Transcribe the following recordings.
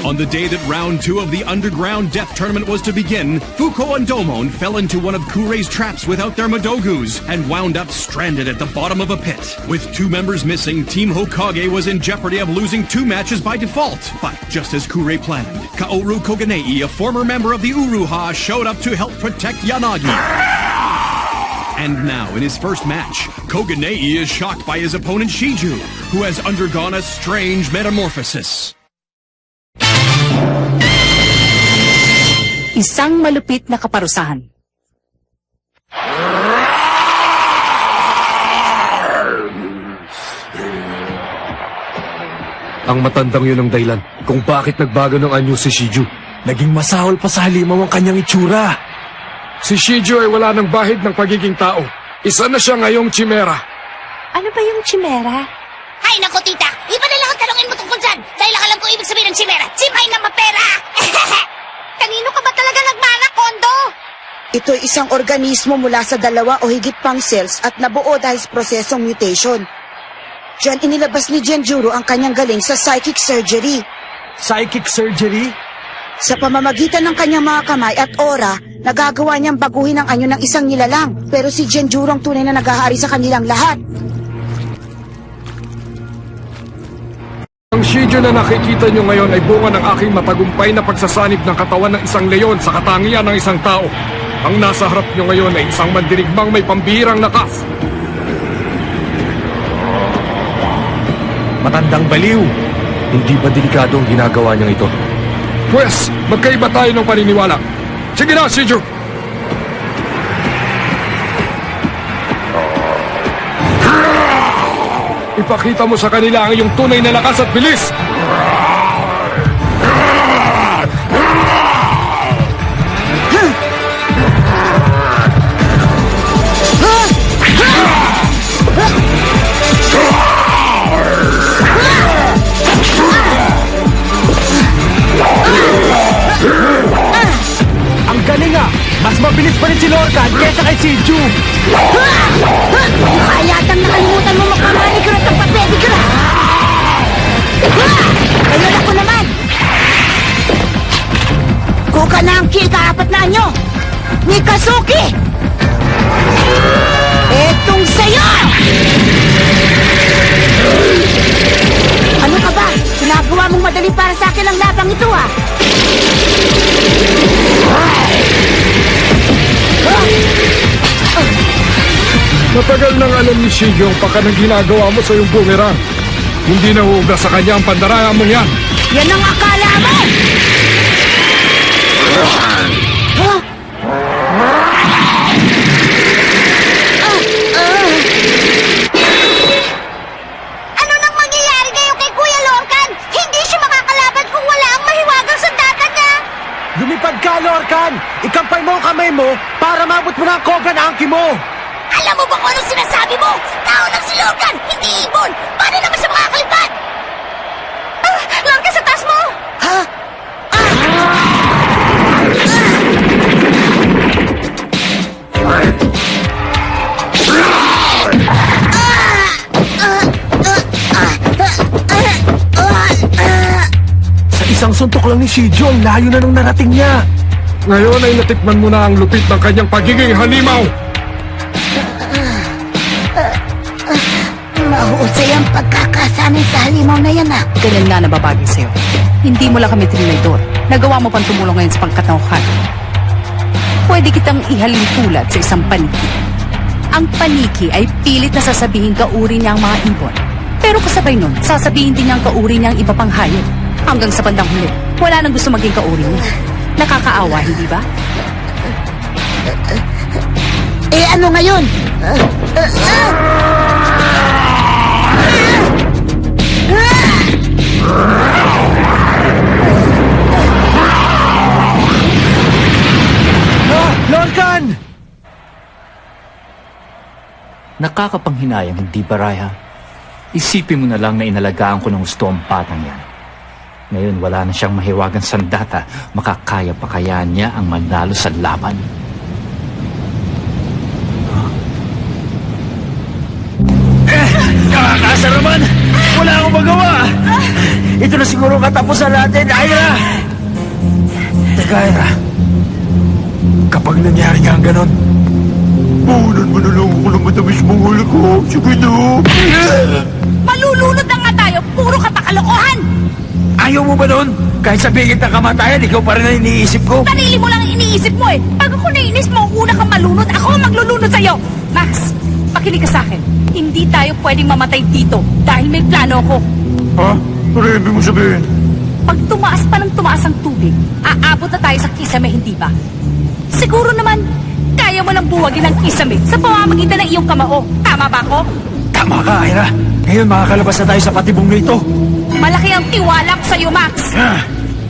On the day that round 2 of the Underground Death Tournament was to begin, Fuko and Domon fell into one of Kurei's traps without their Madogus and wound up stranded at the bottom of a pit. With 2 members missing, Team Hokage was in jeopardy of losing 2 matches by default. But just as Kurei planned, Kaoru Koganei, a former member of the Uruha, showed up to help protect Yanagi. And now, in his first match, Koganei is shocked by his opponent Shiju, who has undergone a strange metamorphosis. Isang malupit na kaparusahan. Ang matandang yun ang dahilan kung bakit nagbago ng anyo si Shiju. Naging masahol pa sa halimaw ang kanyang itsura. Si Shiju ay wala ng bahid ng pagiging tao. Isa na siya ngayong chimera. Ano ba yung chimera? Ay, naku, tita! Iba na lang ang tanongin mo tungkol dyan! Dahil alam ko ibig sabihin ng chimera! Chimay na mapera! Kanino ka ba talaga nagmana, Kondo? Ito'y isang organismo mula sa 2 o higit pang cells at nabuo dahil sa prosesong mutation. Diyan inilabas ni Genjuro ang kanyang galing sa psychic surgery. Psychic surgery? Sa pamamagitan ng kanyang mga kamay at aura, nagagawa niyang baguhin ang anyo ng isang nilalang. Pero si Genjuro ang tunay na nag-ahari sa kanilang lahat. Ang Shiju na nakikita nyo ngayon ay bunga ng aking matagumpay na pagsasanib ng katawan ng isang leon sa katangian ng isang tao. Ang nasa harap nyo ngayon ay isang mandirigmang may pambihirang lakas. Matandang baliw. Hindi ba delikado ang ginagawa niyang ito? Pwes, magkaiba tayo ng paniniwala. Sige na, Shiju! Ipakita mo sa kanila ang iyong tunay na lakas at bilis! Ang galing ah! Mas mabilis pa rin si Lorcan kesa kay Shiju! Kaya yatang nakalimutan mo makamanicure at pagpapedicure! Ayun ako naman! Kuka na ang kill ka-4 na anyo! Mikazuki! Etong sayo! Ano ka ba? Ginagawa mong madali para sa akin ang labang ito ah! Matagal nang alam ni Shiju ang paka ng ginagawa mo sa iyong boomerang. Hindi nahuugas sa kanya ang pandaraya mong yan. Yan ang akala mo! Ano nang mangyayari ngayon kay Kuya Lorcan? Hindi siya makakalaban kung wala ang mahiwagang sandata niya! Lumipad ka, Lorcan! Ikampay mo ang kamay mo para mabot mo na ang cobra na angki mo! Alam mo ba kung anong sinasabi mo? Tao lang si Lorcan, hindi ibon! Paano naman siya makakalipad? Lorcan, sa taas mo! Ha? Sa isang suntok lang ni Shiju, ang layo na nung narating niya! Ngayon ay natikman mo na ang lupit ng kanyang pagiging halimaw. Mahusay ang pagkakasanay sa halimaw na yan ah! Kailan nga nababagay sa'yo? Hindi mo lang kami trinidor. Nagawa mo pang tumulong ngayon sa pangkatauhan. Pwede kitang ihalin tulad sa isang paniki. Ang paniki ay pilit na sasabihin kauri niya ang mga ibon. Pero kasabay nun, sasabihin din niya ang kauri niya ang iba pang hayop. Hanggang sa bandang huli, wala nang gusto maging kauri niya. Nakakaawa, hindi ba? Eh ano ngayon? Lorcan! Nakakapanghinayang, hindi ba, Raiha? Isipin mo na lang na inalagaan ko ng gusto ang batang yan. Ngayon wala na siyang mahiwagang sandata, makakaya pa kaya niya ang manalo sa laban? Asa naman? Wala akong magawa. Ito na siguro ang katapusan natin, Ira. Teka, Ira. Kapag nangyari nga ang ganon, puhunan mo na lang ako ng matamis mong ulo ko. Sige na. Malulunod na nga tayo, puro ka pa kalokohan! Ayaw mo ba nun? Kahit sabihin kita kamatayan, ikaw pa rin ang iniisip ko. Sarili mo lang ang iniisip mo eh. Pag ako nainis mo, una kang malunod, ako ang maglulunod sa'yo. Max, pakinig ka sa akin. Hindi tayo pwedeng mamatay dito dahil may plano ako. Ha? Ano ibig mo sabihin? Pag tumaas pa ng tumaas ang tubig, aabot na tayo sa kisame, hindi ba? Siguro naman, kaya mo lang buwagin ang kisame sa pamamagitan ng iyong kamao. Tama ba ako? Tama ka, Ira. Ngayon makakalabas na tayo sa patibong na ito. Malaki ang tiwala ko sa'yo, Max.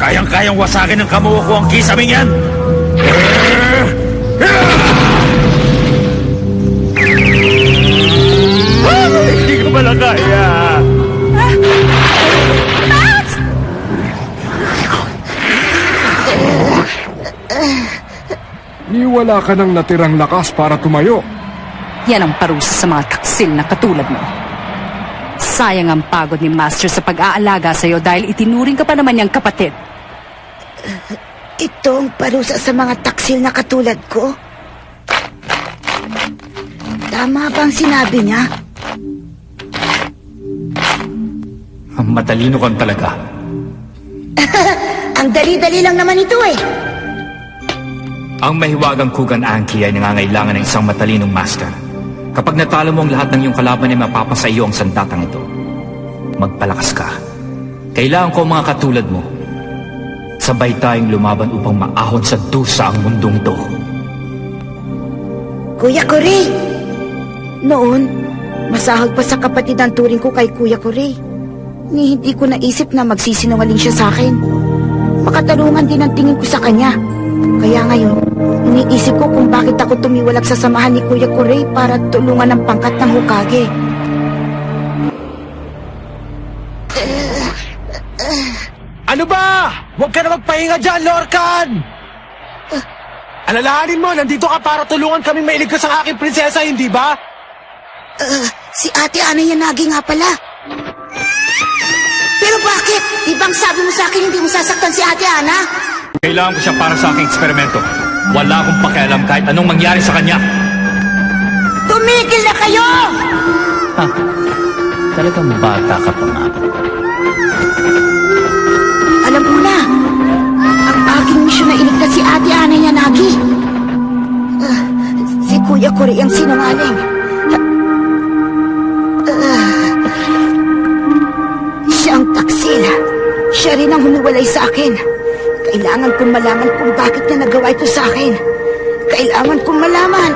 Kayang-kayang wasakin ng kamuha ko ang kisaming yan. Hindi ko pala kaya. Max! Niwala ka ng natirang lakas para tumayo. Yan ang parusa sa mga taksil na katulad mo. Sayang ang pagod ni Master sa pag-aalaga sa'yo dahil itinuring ka pa naman niyang kapatid. Ito ang parusa sa mga taksil na katulad ko. Tama ba ang sinabi niya? Ang matalino kang talaga. Ang dali-dali lang naman ito eh. Ang mahiwagang Kugan Anki ay nangangailangan ng isang matalinong master. Kapag natalo mo ang lahat ng iyong kalaban ay mapapasa iyo ang sandatang ito. Magpalakas ka. Kailangan ko ang mga katulad mo. Sabay tayong lumaban upang maahon sa dusa ang mundong ito. Kuya Koray! Noon, masahag pa sa kapatid ang turing ko kay Kuya Koray. Ni hindi ko naisip na magsisinungaling siya sa akin. Makatarungan din ang tingin ko sa kanya. Kaya ngayon, iniisip ko kung bakit ako tumiwalag sa samahan ni Kuya Koray para tulungan ang pangkat ng Hokage. Ano ba? Huwag ka na magpahinga dyan, Lorcan! Alalahanin mo, nandito ka para tulungan kami mailigtas ang aking prinsesa, hindi ba? Si Ate Ana Yanagi nga pala. Pero bakit? Di bang sabi mo sa akin hindi mo sasaktan si Ate Ana? Kailangan ko siya para sa aking eksperimento. Wala akong pakialam kahit anong mangyari sa kanya. Tumigil na kayo! Talagang bata ka pa nga. Alam mo na, ang aking misyon na iligtas si Ate Ana Yanagi. Si Kuya Koray ang sinungaling. Siya ang taksil. Siya rin ang humiwalay sa akin. Kailangan kong malaman kung bakit niya nagawa ito sa akin. Kailangan kong malaman.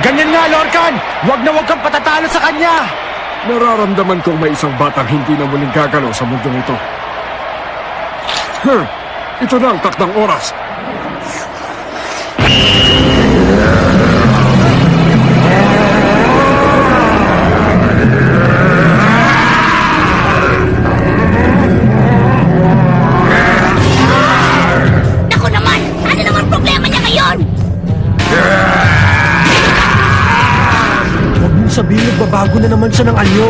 Ganyan nga, Lorcan! Huwag na huwag kang patatalo sa kanya! Nararamdaman kong may isang batang hindi na muling gagalaw sa mundong ito. Ito na ang takdang oras. Naku naman! Ano naman problema niya ngayon? Huwag mong sabihin nagbabago na naman siya ng anyo.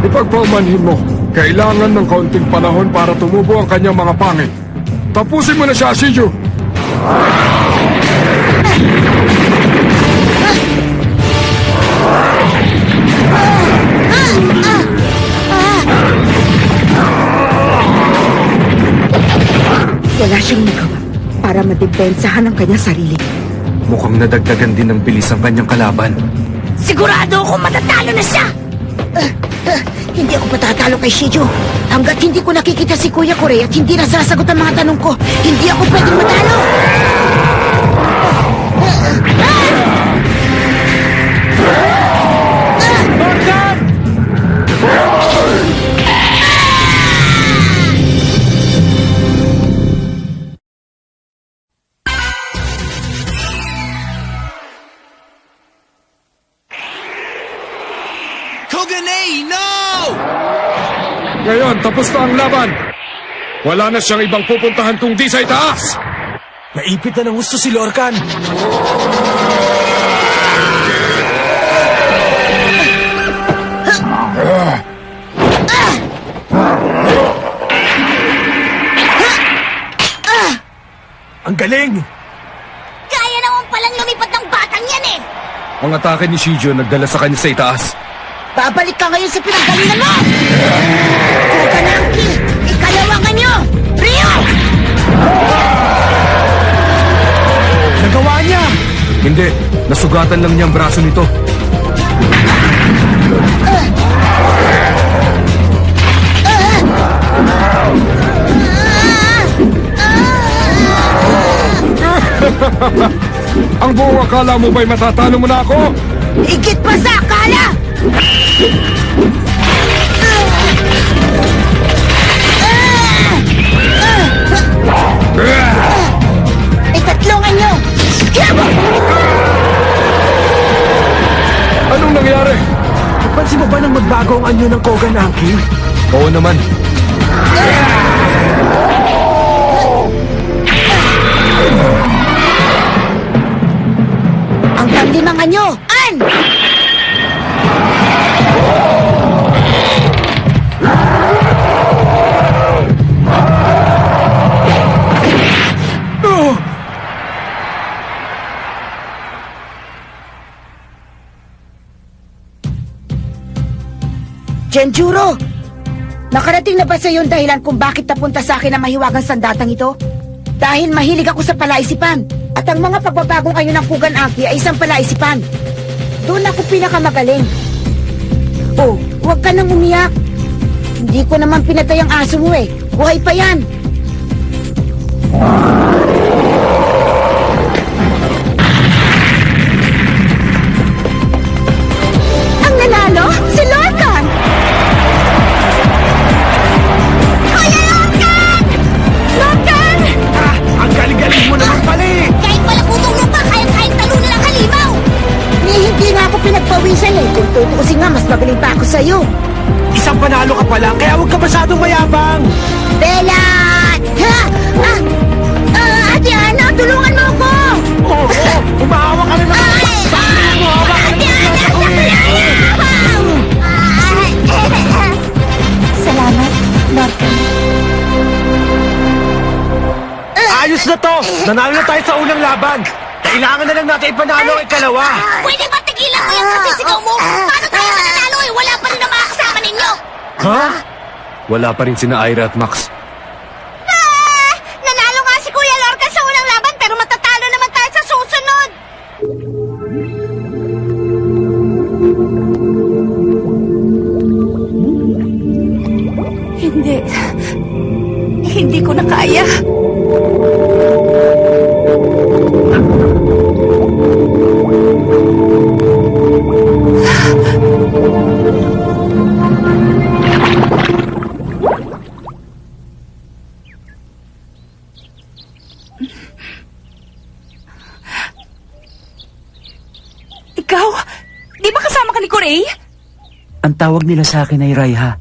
Ipagpaumanhin mo, kailangan ng kaunting panahon para tumubo ang kanyang mga pangil. Tapusin mo na siya, Shiju! Wala siyang magawa para madepensahan ang kanyang sarili. Mukhang nadagdagan din ng bilis ang kanyang kalaban. Sigurado akong matatalo na siya! Hindi ako patatalo kay Shiju. Hanggat hindi ko nakikita si Kuya Koray at hindi nasasagot ang mga tanong ko, hindi ako pwedeng matalo! ngayon, tapos na ang laban. Wala na siyang ibang pupuntahan kung di sa itaas. Naipit na ng gusto si Lorcan. Ang galing! Kaya naman palang lumipat ng batang yan eh! Ang atake ni Shijo nagdala sa kanya sa itaas. Babalik ka ngayon sa pinanggalingan mo! Kukanangki! Ikalawangan nyo! Rio! Nagawa niya! Hindi, nasugatan lang niya ang braso nito. Ang buong akala mo ba'y matatalo mo na ako? Higit pa sa akala! Itatlungan nyo! Anong nangyari? Napansin mo ba nang magbago ang anyo ng Kogan Anki? Oo naman. Ang panglimangan nyo! An! Genjuro! Nakarating na ba sa yung dahilan kung bakit napunta sa akin ang mahiwagang sandatang ito? Dahil mahilig ako sa palaisipan. At ang mga pagbabagong ayon ng Kugan Anki ay isang palaisipan. Doon ako pinakamagaling. Oh, huwag ka nang umiyak. Hindi ko naman pinatay ang aso mo eh. Buhay pa yan. Ang nanalo? Si Lorcan! Kuya Lorcan! Lorcan! Ang galing-galing mo naman pala eh! Kahit walang utulong pa, kayang-kayang talunan ng halimaw! Hindi nga ako pinagpawisan eh. Kung tutuusin nga, mas magaling pa ako sa'yo. Isang panalo ka pa lang, kaya huwag ka masyadong mayabang! Bella! Ha? Ate Ana, tulungan mo ako! Oo, umahawa ka rin naman! Ate Ana, salamat, Lorcan. Ayos na to! Nanalo na tayo sa unang laban! Kailangan na lang natin ipanalo ang ikalawa! Pwede ba tigilan mo yung kasisigaw mo? Paano tayo mananalo eh? Wala pa rin ang mga kasama ninyo! Ha? Wala pa rin sina Ira at Max. Nanalo nga si Kuya Lorcan sa unang laban pero matatalo naman tayo sa susunod! Hindi. Hindi ko na kaya. Ikaw? Di ba kasama ka ni Corey? Ang tawag nila sa akin ay Raiha.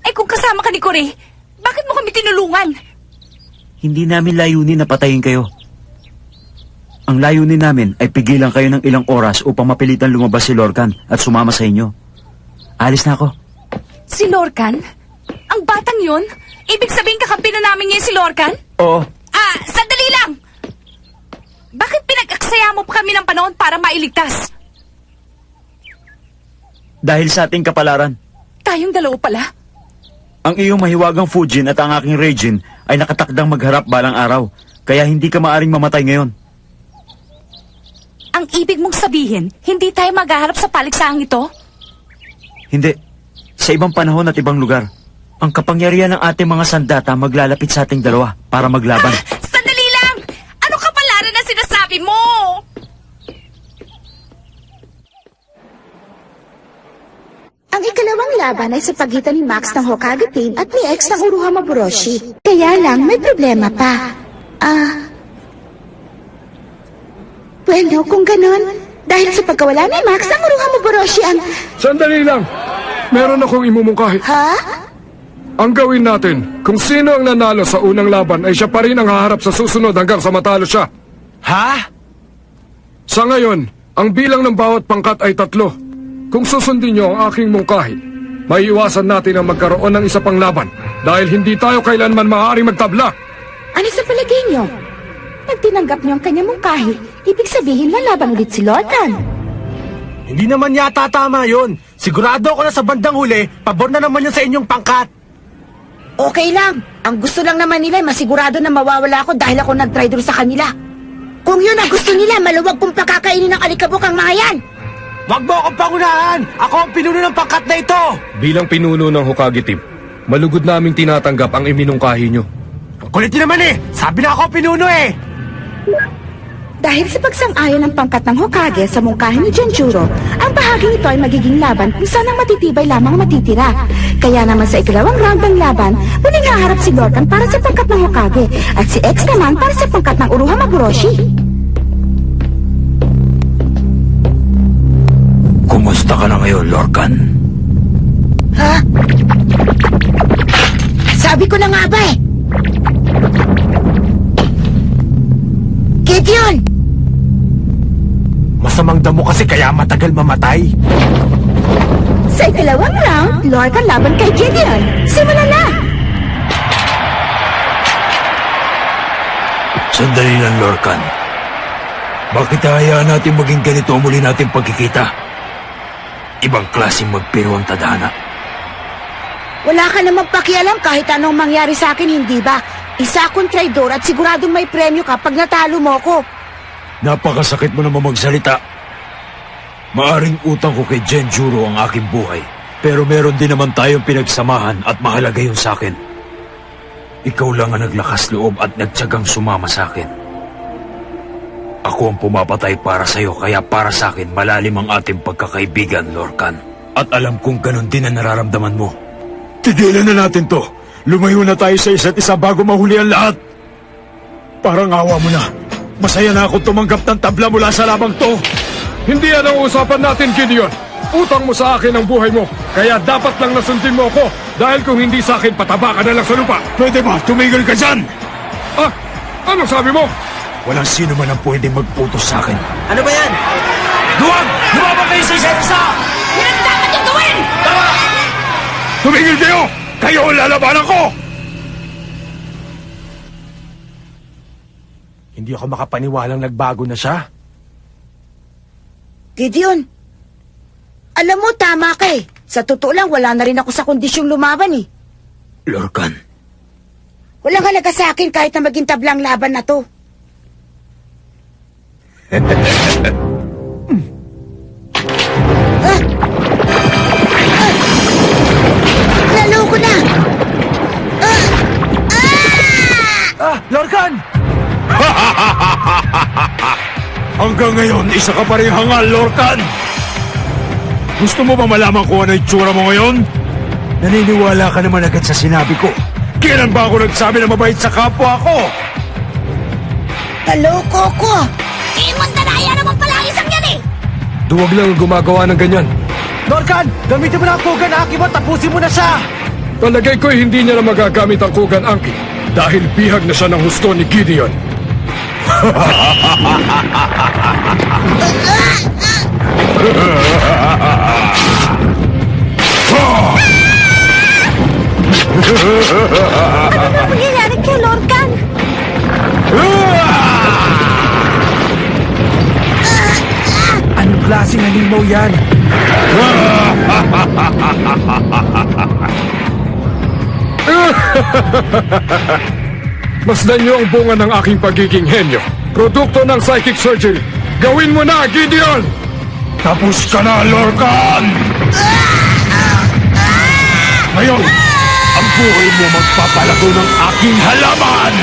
Ay kung kasama ka ni Corey, bakit mo kami tinulungan? Hindi namin layunin na patayin kayo. Ang layunin namin ay pigilan kayo ng ilang oras upang mapilitan lumabas si Lorcan at sumama sa inyo. Alis na ako. Si Lorcan? Ang batang yun? Ibig sabihin kakampi na namin ngayon si Lorcan? Oo. Sandali lang! Bakit pinag-aksaya mo pa kami ng panahon para mailigtas? Dahil sa ating kapalaran, Tayong dalawa pala? ang iyong mahiwagang Fujin at ang aking Reijin ay nakatakdang magharap balang araw, kaya hindi ka maaring mamatay ngayon. Ang ibig mong sabihin, hindi tayo maghaharap sa paligsaang ito? Hindi. Sa ibang panahon at ibang lugar, ang kapangyarihan ng ating mga sandata maglalapit sa ating dalawa para maglaban. Sandali lang! Ano kapalaran na sinasabi mo? Ang ikalawang laban ay sa pagitan ni Max ng Hokage team at ni X ng Uruha Maburoshi. Kaya lang, may problema pa. Bueno, kung ganon, Dahil sa pagkawala ni Max, ang Uruha Maboroshi ang... Sandali lang. Meron akong imumungkahi. Ha? Ang gawin natin, kung sino ang nanalo sa unang laban ay siya pa rin ang haharap sa susunod hanggang sa matalo siya. Ha? Sa ngayon, ang bilang ng bawat pangkat ay 3. Kung susundin niyo ang aking mungkahi, maiiwasan natin ang magkaroon ng isa pang laban dahil hindi tayo kailanman maaaring magtabla. Ano sa palagay niyo? Pag tinanggap niyo ang kanyang mungkahi, ibig sabihin lalaban ulit si Lorcan. Hindi naman yata tama yun. Sigurado ako na sa bandang huli, pabor na naman yun sa inyong pangkat. Okay lang. Ang gusto lang naman nila ay masigurado na mawawala ako dahil ako nag-traitor sa kanila. Kung yun ang gusto nila, maluwag kong pakakainin ng alikabok ang mga yan. Wag mo akong pangunahan! Ako ang pinuno ng pangkat na ito! Bilang pinuno ng Hokage team, malugod naming tinatanggap ang iminungkahi niyo. Ang kulit niyo naman eh! Sabi na ako ang pinuno eh! Dahil sa pagsang-ayon ng pangkat ng Hokage sa mungkahi ni Genjuro, ang bahaging ito ay magiging laban kung saan ang matitibay lamang matitira. Kaya naman sa ikalawang round ng laban, muling haharap si Lorcan para sa pangkat ng Hokage at si X naman para sa pangkat ng Uruha Maboroshi. Kumusta ka na ngayon, Lorcan? Ha? Sabi ko na nga ba eh! Gideon! Masamang damo kasi kaya matagal mamatay. Sa ikalawang round, Lorcan laban kay Gideon. Simulan na! Sandali lang, Lorcan. Bakit hayaan natin maging ganito ang muli natin pagkikita? Ibang klaseng magpiro ang tadhana. Wala ka namang pakialam kahit anong mangyari sa akin, hindi ba? Isa akong traidor at siguradong may premyo ka pag natalo mo ko. Napakasakit mo naman magsalita. Maaring utang ko kay Genjuro ang aking buhay. Pero meron din naman tayong pinagsamahan at mahalaga yun sa akin. Ikaw lang ang naglakas loob at nagtiyagang sumama sa akin. Ako ang pumapatay para sa'yo, kaya para sa akin malalim ang ating pagkakaibigan, Lorcan. At alam kong ganun din ang nararamdaman mo. Tigilan na natin to. Lumayo na tayo sa isa't isa bago mahuli ang lahat. Parang awa mo na. Masaya na akong tumanggap ng tabla mula sa labang to. Hindi yan ang usapan natin, Gideon. Utang mo sa akin ang buhay mo, kaya dapat lang nasundin mo ako dahil kung hindi sa akin, pataba ka na lang sa lupa. Pwede ba? Tumigil ka dyan! Ah, anong sabi mo? Walang sino man ang pwedeng magputos sa akin. Ano ba yan? Duwag! Lumabang kayo sa isa't isa! Yan ang dapat yung gawin! Tumigil kayo! Kayo ang lalabanan ko! Hindi ako makapaniwalang nagbago na siya. Gideon, alam mo, tama ka eh. Sa totoo lang, wala na rin ako sa kondisyong lumaban eh. Lorcan, Walang halaga sa akin kahit na maging tablang laban na to. Naloko na! Lorcan! hanggang ngayon, isa ka pa rin hangal, Lorcan! Gusto mo ba malaman kung ano itsura mo ngayon? Naniniwala ka naman agad sa sinabi ko. Kailan ba ako nagsabi na mabait sa kapwa ko? Naloko ko! Mandaraya naman pala ang isang yan eh! Duwag lang ang gumagawa ng ganyan. Lorcan! Gamitin mo na ang Kugan Aki mo, tapusin mo na siya! Palagay ko hindi niya na magagamit ang Kugan Anki dahil bihag na siya ng husto ni Gideon. Ano na mangyayari kay Lorcan? Anong klaseng halimaw yan? Masdan niyo ang bunga ng aking pagiging henyo. Produkto ng psychic surgery. Gawin mo na, Gideon! Tapos ka na, Lorcan! Ngayon, ang buhay mo magpapalago ng aking halaman!